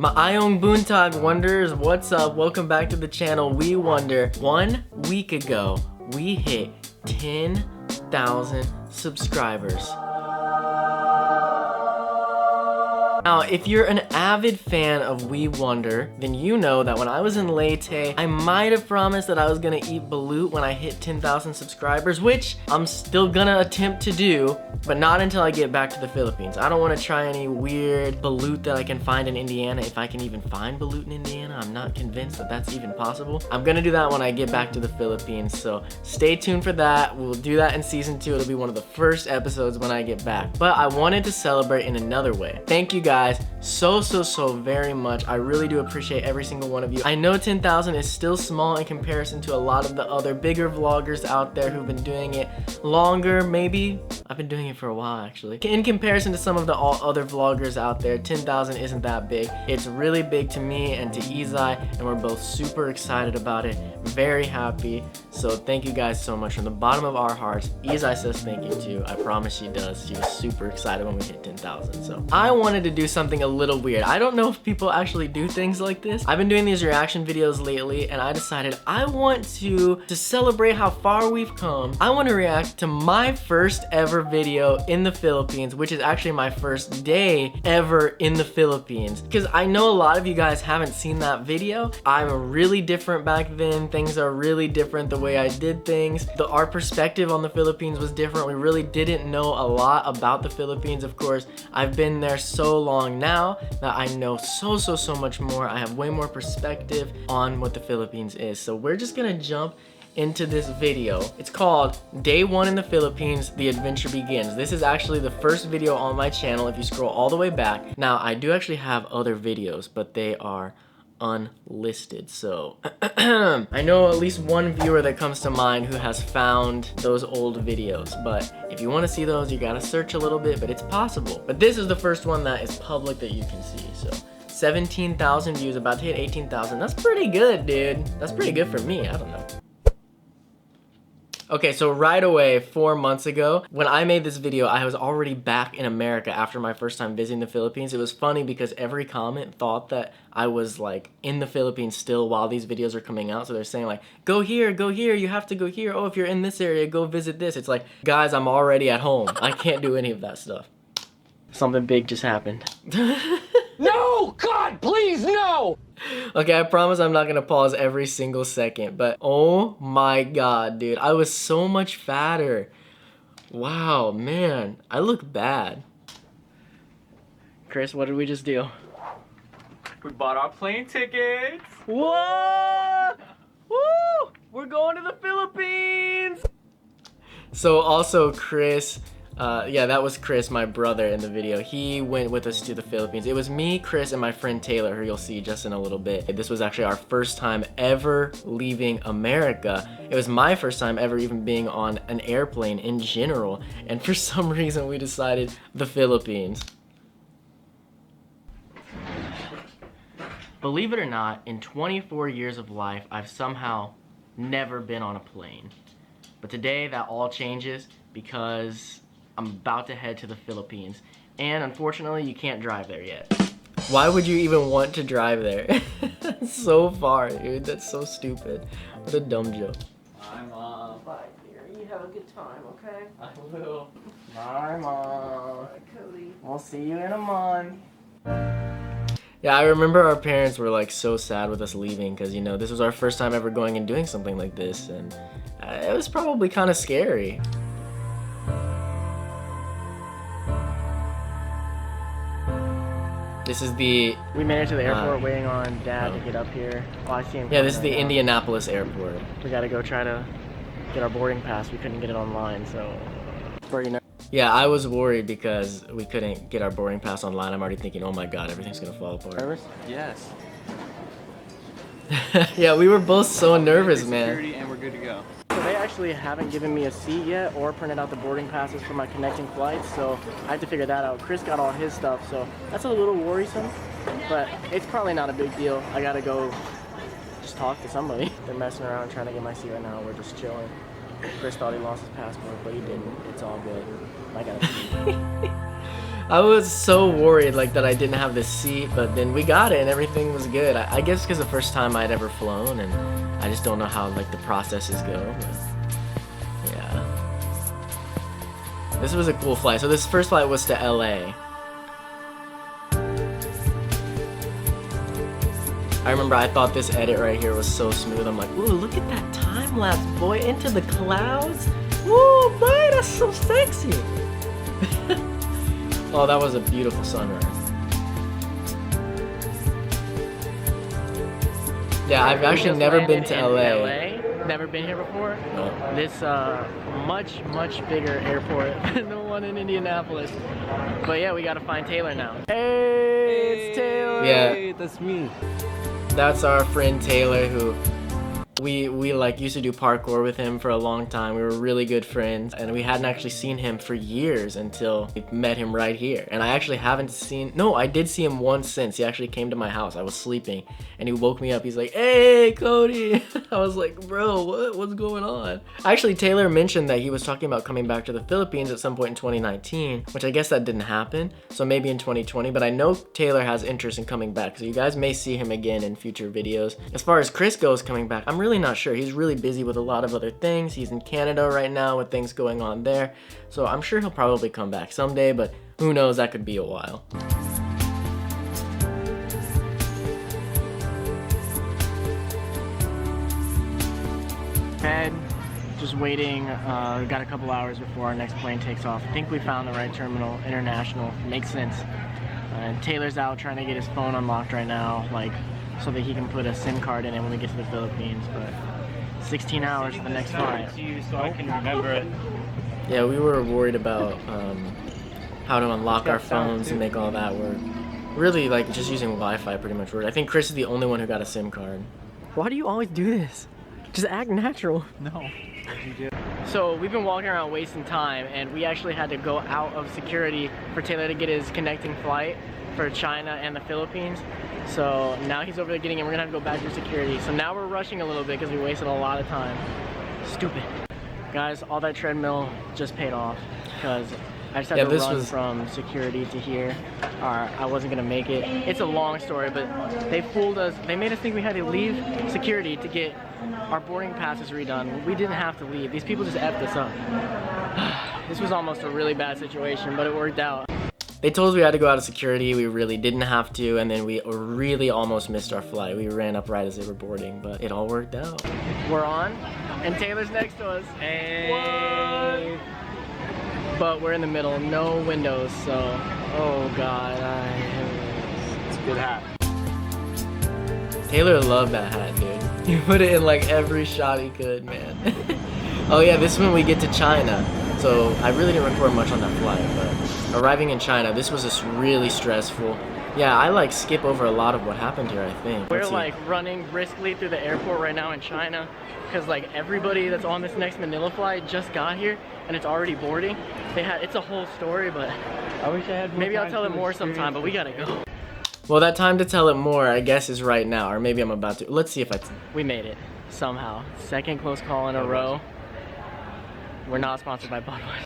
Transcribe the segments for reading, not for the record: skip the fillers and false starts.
My Ion Boontag Wonders, what's up? Welcome back to the channel. We Wonder. 1 week ago, we hit 10,000 subscribers. Now, if you're an avid fan of We Wonder, then you know that when I was in Leyte, I might have promised that I was gonna eat balut when I hit 10,000 subscribers, which I'm still gonna attempt to do, but not until I get back to the Philippines. I don't wanna try any weird balut that I can find in Indiana, if I can even find balut in Indiana. I'm not convinced that that's even possible. I'm gonna do that when I get back to the Philippines, so stay tuned for that. We'll do that in season 2. It'll be one of the first episodes when I get back. But I wanted to celebrate in another way. Thank you guys so very much. I really do appreciate every single one of you. I know 10,000 is still small in comparison to a lot of the other bigger vloggers out there who've been doing it longer, maybe. I've been doing it for a while actually. In comparison to some of the other vloggers out there, 10,000 isn't that big. It's really big to me and to Izai, and we're both super excited about it. Very happy. So thank you guys so much from the bottom of our hearts. Izai says thank you too. I promise she does. She was super excited when we hit 10,000. So I wanted to do something a little weird. I don't know if people actually do things like this. I've been doing these reaction videos lately, and I decided I want to celebrate how far we've come. I want to react to my first ever video in the Philippines, which is actually my first day ever in the Philippines. Because I know a lot of you guys haven't seen that video. I'm really different back then. Things are really different the way I did things. Our perspective on the Philippines was different. We really didn't know a lot about the Philippines. Of course, I've been there so long now that I know so much more. I have way more perspective on what the Philippines is. So we're just gonna jump into this video. It's called Day 1 in the Philippines, The Adventure Begins. This is actually the first video on my channel if you scroll all the way back. Now, I do actually have other videos, but they are unlisted. So I know at least one viewer that comes to mind who has found those old videos, but if you want to see those, you gotta search a little bit, but it's possible. But this is the first one that is public that you can see. So 17,000 views, about to hit 18,000. That's pretty good, dude. That's pretty good for me. I don't know. Okay, so right away, 4 months ago, when I made this video, I was already back in America after my first time visiting the Philippines. It was funny because every comment thought that I was like in the Philippines still while these videos are coming out. So they're saying like, go here, you have to go here. Oh, if you're in this area, go visit this. It's like, guys, I'm already at home. I can't do any of that stuff. Something big just happened. No! God, please, no! Okay, I promise I'm not gonna pause every single second, but oh my god, dude, I was so much fatter. Wow, man, I look bad. Chris, what did we just do? We bought our plane tickets. What? Woo! We're going to the Philippines! So also Chris, yeah, that was Chris, my brother, in the video. He went with us to the Philippines. It was me, Chris, and my friend Taylor, who you'll see just in a little bit. This was actually our first time ever leaving America. It was my first time ever even being on an airplane in general. And for some reason, we decided the Philippines. Believe it or not, in 24 years of life, I've somehow never been on a plane. But today, that all changes because I'm about to head to the Philippines, and unfortunately you can't drive there yet. Why would you even want to drive there? So far, dude. That's so stupid. What a dumb joke. Bye, Mom. Bye, dear. You have a good time, okay? I will. Bye, Mom. Bye, Cody. We'll see you in a month. Yeah, I remember our parents were like so sad with us leaving because, you know, this was our first time ever going and doing something like this, and it was probably kind of scary. This is the... We made it to the airport waiting on Dad to get up here. Oh, I see him. Yeah, this is the Indianapolis airport. We gotta go try to get our boarding pass. We couldn't get it online, so... Yeah, I was worried because we couldn't get our boarding pass online. I'm already thinking, oh my god, everything's gonna fall apart. Nervous? Yes. Yeah, we were both so nervous, man. Security and we're good to go. So they actually haven't given me a seat yet or printed out the boarding passes for my connecting flights, so I have to figure that out. Chris got all his stuff, so that's a little worrisome, but it's probably not a big deal. I gotta go just talk to somebody. They're messing around trying to get my seat right now. We're just chilling. Chris thought he lost his passport, but he didn't. It's all good. I gotta I was so worried like that I didn't have the seat, but then we got it and everything was good. I guess because the first time I'd ever flown, and I just don't know how like the processes go. But yeah, this was a cool flight. So this first flight was to LA. I remember I thought this edit right here was so smooth. I'm like, ooh, look at that time lapse, boy, into the clouds. Woo, boy, that's so sexy. Oh, that was a beautiful sunrise. Yeah, I've actually never been to LA. Never been here before. No. This much bigger airport than the one in Indianapolis. But yeah, we gotta find Taylor now. Hey, it's Taylor. Yeah. Hey, that's me. That's our friend Taylor, who we like used to do parkour with him for a long time. We were really good friends, and we hadn't actually seen him for years until we met him right here. And I actually haven't seen, no, I did see him once since. He actually came to my house. I was sleeping and he woke me up. He's like, hey, Cody. I was like, bro, what's going on? Actually, Taylor mentioned that he was talking about coming back to the Philippines at some point in 2019, which I guess that didn't happen. So maybe in 2020, but I know Taylor has interest in coming back. So you guys may see him again in future videos. As far as Chris goes coming back, I'm really not sure. He's really busy with a lot of other things. He's in Canada right now with things going on there. So I'm sure he'll probably come back someday, but who knows, that could be a while. Bed, just waiting. Got a couple hours before our next plane takes off. I think we found the right terminal, international. Makes sense. And Taylor's out trying to get his phone unlocked right now, like, so that he can put a SIM card in it when we get to the Philippines. But 16 hours for the next flight. So I can remember it. Yeah, we were worried about how to unlock our phones and make all that work. Really, like, just using Wi-Fi pretty much worked. I think Chris is the only one who got a SIM card. Why do you always do this? Just act natural. No. So we've been walking around wasting time, and we actually had to go out of security for Taylor to get his connecting flight for China and the Philippines. So now he's over there getting it. We're gonna have to go back through security. So now we're rushing a little bit because we wasted a lot of time. Stupid. Guys, all that treadmill just paid off because I just had to run from security to here, or I wasn't gonna make it. It's a long story, but they fooled us. They made us think we had to leave security to get our boarding passes redone. We didn't have to leave. These people just effed us up. This was almost a really bad situation, but it worked out. They told us we had to go out of security. We really didn't have to, and then we really almost missed our flight. We ran up right as they were boarding, but it all worked out. We're on, and Taylor's next to us. Hey. What? But we're in the middle, no windows, so, oh God, It's a good hat. Taylor loved that hat, dude. He put it in like every shot he could, man. Oh yeah, this is when we get to China. So I really didn't record much on that flight, but arriving in China, this was just really stressful. Yeah, I like skip over a lot of what happened here, I think. we're like running briskly through the airport right now in China because like everybody that's on this next Manila flight just got here and it's already boarding. It's a whole story, but I wish I had more maybe I'll time tell to it more experience sometime, but we it. gotta go. Well, that time to tell it more, I guess, is right now, or maybe I'm about to. Let's see if We made it, somehow. Second close call in a row. We're not sponsored by Budweiser.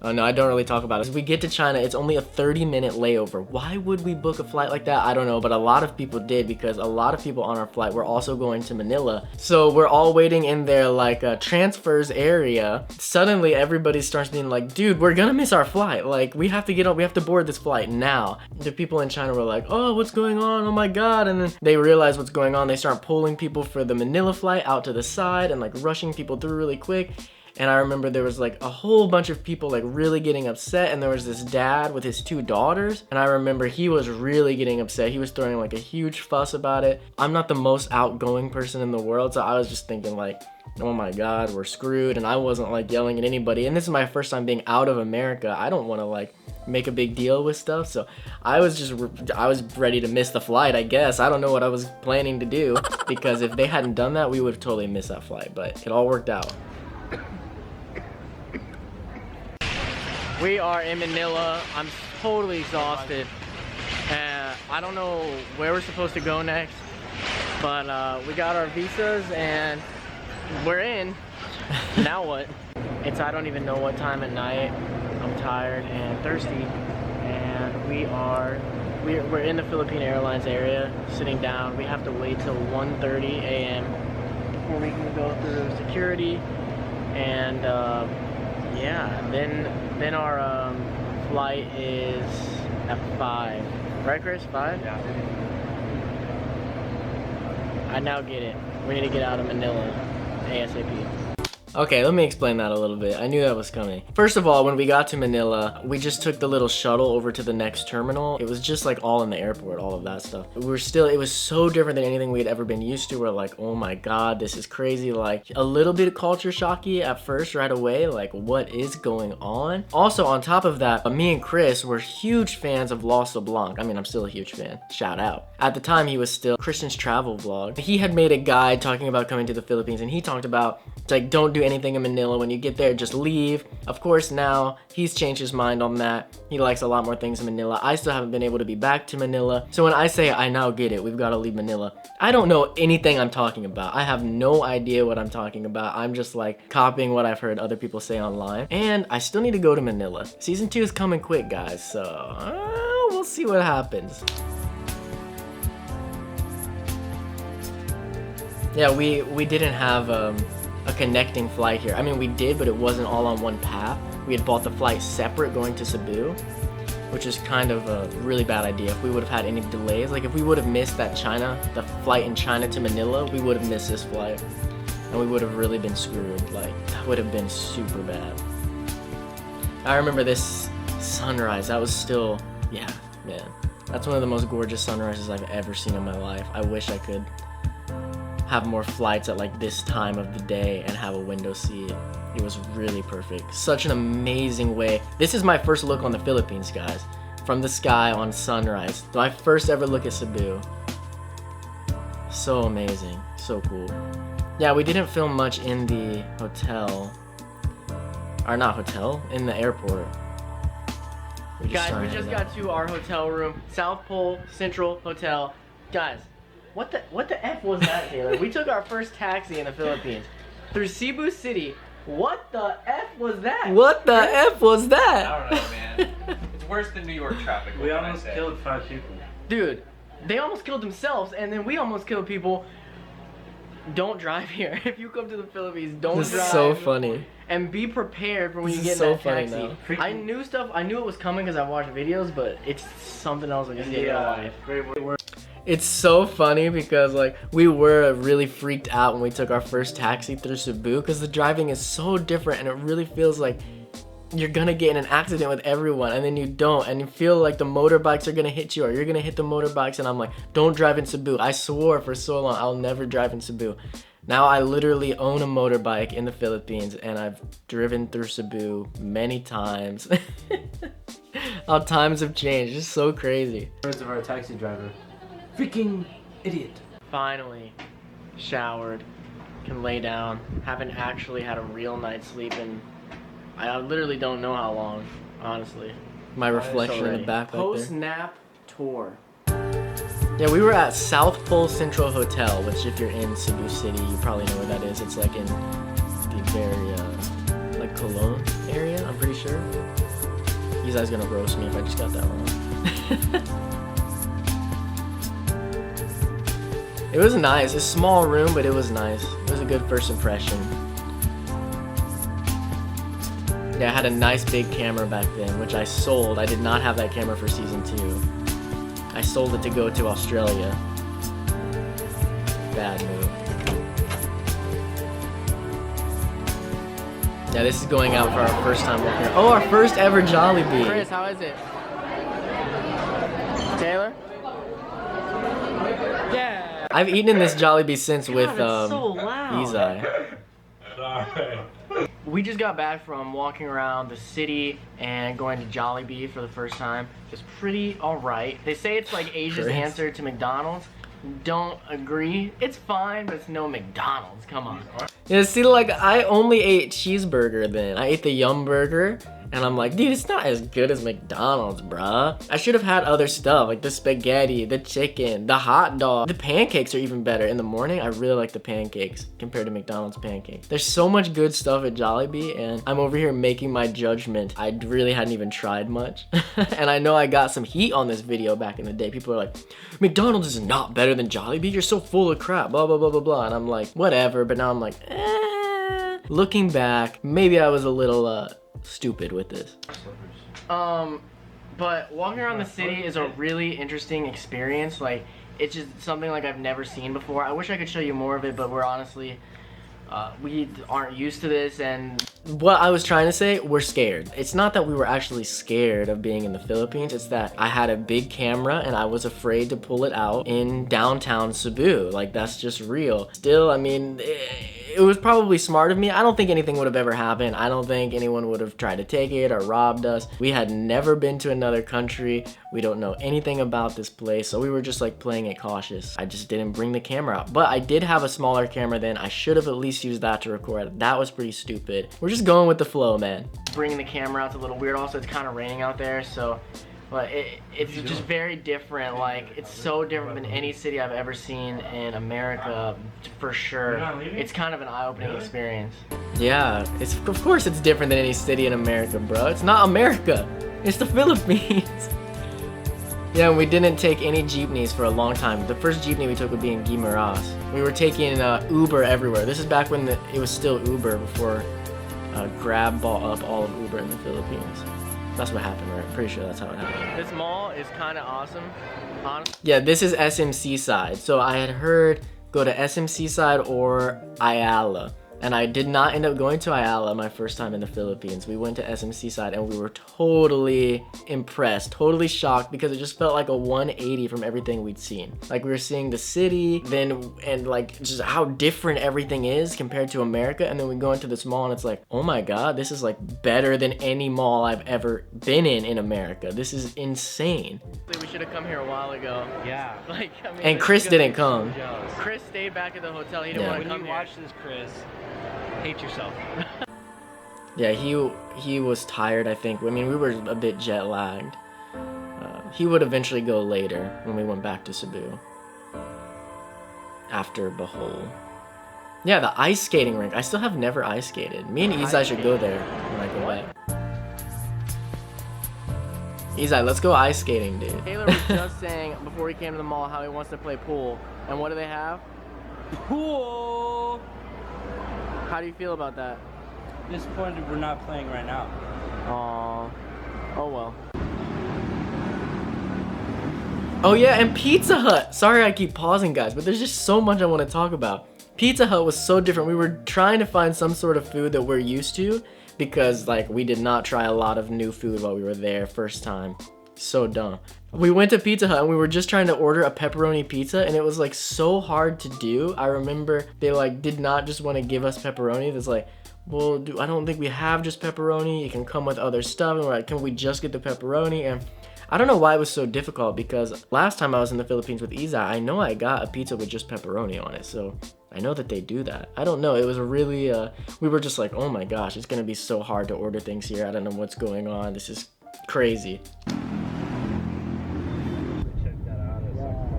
Oh no, I don't really talk about it. As we get to China, it's only a 30-minute layover. Why would we book a flight like that? I don't know, but a lot of people did because a lot of people on our flight were also going to Manila. So we're all waiting in their like transfers area. Suddenly everybody starts being like, dude, we're gonna miss our flight. Like we have to get on, we have to board this flight now. The people in China were like, oh, what's going on? Oh my God. And then they realize what's going on. They start pulling people for the Manila flight out to the side and like rushing people through really quick. And I remember there was like a whole bunch of people like really getting upset, and there was this dad with his 2 daughters, and I remember he was really getting upset. He was throwing like a huge fuss about it. I'm not the most outgoing person in the world, so I was just thinking like, oh my God, we're screwed. And I wasn't like yelling at anybody, and this is my first time being out of America. I don't want to like make a big deal with stuff, so I was ready to miss the flight, I guess. I don't know what I was planning to do, because if they hadn't done that, we would have totally missed that flight, but it all worked out. We are in Manila. I'm totally exhausted. I don't know where we're supposed to go next, but we got our visas and we're in. Now what? I don't even know what time at night. I'm tired and thirsty, and we're in the Philippine Airlines area, sitting down. We have to wait till 1:30 a.m. before we can go through security, and yeah, then our flight is at 5. Right, Chris? 5? Yeah. I now get it. We need to get out of Manila ASAP. Okay, let me explain that a little bit. I knew that was coming. First of all, when we got to Manila, we just took the little shuttle over to the next terminal. It was just like all in the airport, all of that stuff. It was so different than anything we had ever been used to. We're like, oh my God, this is crazy. Like a little bit of culture shocky at first right away. Like what is going on? Also on top of that, me and Chris were huge fans of Los Blanc. I mean, I'm still a huge fan. Shout out. At the time, he was still Christian's travel vlog. He had made a guide talking about coming to the Philippines, and he talked about, it's like, don't do anything in Manila. When you get there, just leave. Of course, now he's changed his mind on that. He likes a lot more things in Manila. I still haven't been able to be back to Manila. So when I say I now get it, we've got to leave Manila, I don't know anything I'm talking about. I have no idea what I'm talking about. I'm just like copying what I've heard other people say online. And I still need to go to Manila. Season 2 is coming quick, guys. So we'll see what happens. Yeah, we didn't have a connecting flight here. I mean, we did, but it wasn't all on one path. We had bought the flight separate going to Cebu, which is kind of a really bad idea. If we would have had any delays, like if we would have missed the flight in China to Manila, we would have missed this flight, and we would have really been screwed. Like, that would have been super bad. I remember this sunrise. That was still, yeah, man. That's one of the most gorgeous sunrises I've ever seen in my life. I wish I could have more flights at like this time of the day and have a window seat. It was really perfect. Such an amazing way. This is my first look on the Philippines, guys. From the sky on sunrise. My first ever look at Cebu. So amazing. So cool. Yeah, we didn't film much in the hotel. Or not hotel, in the airport. Guys, we just got to our hotel room. South Pole Central Hotel. Guys, what the F was that, Taylor? We took our first taxi in the Philippines through Cebu City. What the F was that? What the F was that? I don't know, man. It's worse than New York traffic. We almost killed 5 people. Dude, they almost killed themselves, and then we almost killed people. Don't drive here. If you come to the Philippines, don't drive. This is so funny. And be prepared for when you This get in is so that funny taxi. now. I knew it was coming because I watched videos, but it's something else like a day in life. It's so funny because like we were really freaked out when we took our first taxi through Cebu because the driving is so different and it really feels like you're gonna get in an accident with everyone and then you don't, and you feel like the motorbikes are gonna hit you or you're gonna hit the motorbikes, and I'm like, don't drive in Cebu. I swore for so long I'll never drive in Cebu. Now I literally own a motorbike in the Philippines and I've driven through Cebu many times. How times have changed. It's so crazy. Words of our taxi driver. Freaking idiot. Finally showered, can lay down. Haven't actually had a real night's sleep in, I literally don't know how long, honestly. My reflection in the back right there. Post-nap tour. Yeah, we were at South Pole Central Hotel, which if you're in Cebu City, you probably know where that is. It's like in the very, like Cologne area, I'm pretty sure. You guys gonna roast me if I just got that wrong. It was nice. It's a small room, but it was nice. It was a good first impression. Yeah, I had a nice big camera back then, which I sold. I did not have that camera for season 2. I sold it to go to Australia. Bad move. Yeah, this is going out for our first time working. Oh, our first ever Jollibee. Chris, how is it? Taylor? Yeah. I've eaten in this Jollibee since God, with it's so loud. Izai. Sorry. We just got back from walking around the city and going to Jollibee for the first time. It's pretty alright. They say it's like Asia's Chris. answer to McDonald's. Don't agree. It's fine, but it's no McDonald's. Come on. Yeah, see, like, I only ate cheeseburger then. I ate the Yum Burger, And I'm like, dude, it's not as good as McDonald's, bruh. I should have had other stuff like the spaghetti, the chicken, the hot dog. The pancakes are even better. In the morning, I really like the pancakes compared to McDonald's pancakes. There's so much good stuff at Jollibee, and I'm over here making my judgment. I really hadn't even tried much. And I know I got some heat on this video back in the day. People are like, McDonald's is not better than Jollibee. You're so full of crap, blah, blah, blah, blah, blah. And I'm like, whatever. But now I'm like, looking back, maybe I was a little stupid with this. But walking around the city is a really interesting experience. Like, it's just something like I've never seen before. I wish I could show you more of it, but we're honestly, we aren't used to this. And what I was trying to say, we're scared. It's not that we were actually scared of being in the Philippines. It's that I had a big camera and I was afraid to pull it out in downtown Cebu. Like, that's just real. Still, I mean, it was probably smart of me. I don't think anything would have ever happened. I don't think anyone would have tried to take it or robbed us. We had never been to another country. We don't know anything about this place, so we were just like playing it cautious. I just didn't bring the camera out. But I did have a smaller camera then. I should have at least used that to record. That was pretty stupid. We're just going with the flow, man. Bringing the camera out's a little weird. Also, it's kind of raining out there, so but it's just very different. Like, it's so different than any city I've ever seen in America, for sure. It's kind of an eye-opening experience. Yeah, of course it's different than any city in America, bro. It's not America. It's the Philippines. Yeah, and we didn't take any jeepneys for a long time. The first jeepney we took would be in Guimaras. We were taking Uber everywhere. This is back when it was still Uber, before Grab bought up all of Uber in the Philippines. That's what happened, right? Pretty sure that's how it happened. This mall is kind of awesome. Honestly. Yeah, this is SMC side. So I had heard go to SMC side or Ayala. And I did not end up going to Ayala my first time in the Philippines. We went to SMC side and we were totally impressed, totally shocked, because it just felt like a 180 from everything we'd seen. Like, we were seeing the city, and like just how different everything is compared to America. And then we go into this mall and it's like, oh my God, this is like better than any mall I've ever been in America. This is insane. We should have come here a while ago. Yeah. Like, I mean, And Chris didn't come. Chris stayed back at the hotel. He didn't want to come here. Watch this, Chris. Hate yourself. Yeah, he was tired, I think. I mean, we were a bit jet lagged. He would eventually go later when we went back to Cebu. After Bohol. Yeah, the ice skating rink. I still have never ice skated. Me and Izai should go there when I go back. Izai, let's go ice skating, dude. Taylor was just saying before he came to the mall how he wants to play pool. And what do they have? Pool. How do you feel about that? Disappointed we're not playing right now. Aww. Oh well. Oh yeah, and Pizza Hut. Sorry I keep pausing, guys, but there's just so much I want to talk about. Pizza Hut was so different. We were trying to find some sort of food that we're used to, because like we did not try a lot of new food while we were there first time. So dumb. We went to Pizza Hut and we were just trying to order a pepperoni pizza, and it was like so hard to do. I remember they like did not just want to give us pepperoni. It's like, well, I don't think we have just pepperoni. It can come with other stuff. And we're like, can we just get the pepperoni? And I don't know why it was so difficult, because last time I was in the Philippines with Izai, I know I got a pizza with just pepperoni on it. So I know that they do that. I don't know. It was a really, we were just like, oh my gosh, it's going to be so hard to order things here. I don't know what's going on. This is crazy.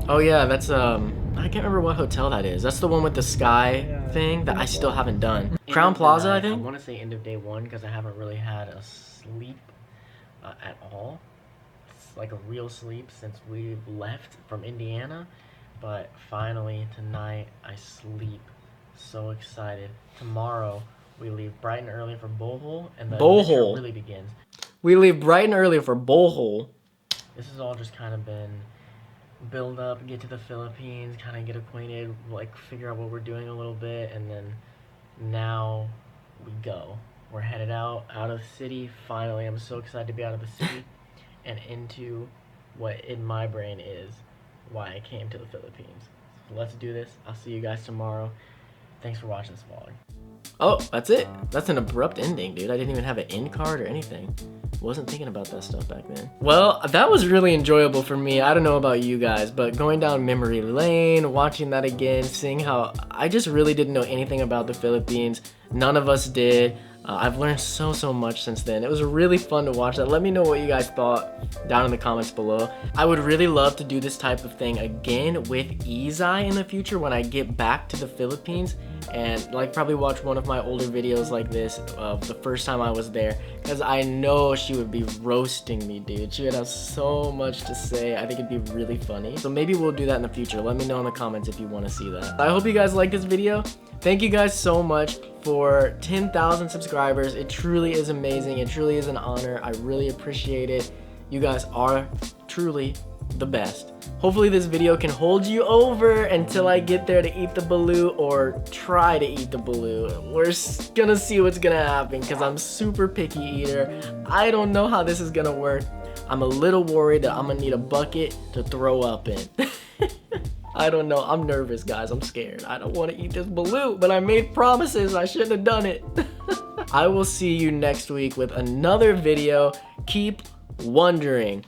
Oh yeah, that's I can't remember what hotel that is. That's the one with the sky thing that I still haven't done. Crown Plaza, I think? I want to say end of day one, because I haven't really had a sleep at all. It's like a real sleep since we left from Indiana. But finally tonight I sleep. So excited. Tomorrow we leave bright and early for Bohol, and the adventure really begins. We leave bright and early for Bohol. This has all just kind of been build up, get to the Philippines, kind of get acquainted, like figure out what we're doing a little bit, and then now we go. We're headed out of the city. Finally, I'm so excited to be out of the city and into what in my brain is why I came to the Philippines. So let's do this. I'll see you guys tomorrow. Thanks for watching this vlog. Oh, that's it. That's an abrupt ending, dude. I didn't even have an end card or anything. Wasn't thinking about that stuff back then. Well, that was really enjoyable for me. I don't know about you guys, but going down memory lane, watching that again, seeing how I just really didn't know anything about the Philippines. None of us did. I've learned so much since then. It was really fun to watch that. Let me know what you guys thought down in the comments below. I would really love to do this type of thing again with Izai in the future when I get back to the Philippines, and like probably watch one of my older videos like this of the first time I was there, because I know she would be roasting me, dude. She would have so much to say. I think it'd be really funny. So maybe we'll do that in the future. Let me know in the comments if you want to see that. I hope you guys like this video. Thank you guys so much for 10,000 subscribers. It truly is amazing. It truly is an honor. I really appreciate it. You guys are truly the best. Hopefully this video can hold you over until I get there to eat the balut, or try to eat the balut. We're gonna see what's gonna happen because I'm super picky eater. I don't know how this is gonna work. I'm a little worried that I'm gonna need a bucket to throw up in. I don't know. I'm nervous, guys. I'm scared. I don't want to eat this balut, but I made promises. I shouldn't have done it. I will see you next week with another video. Keep wondering.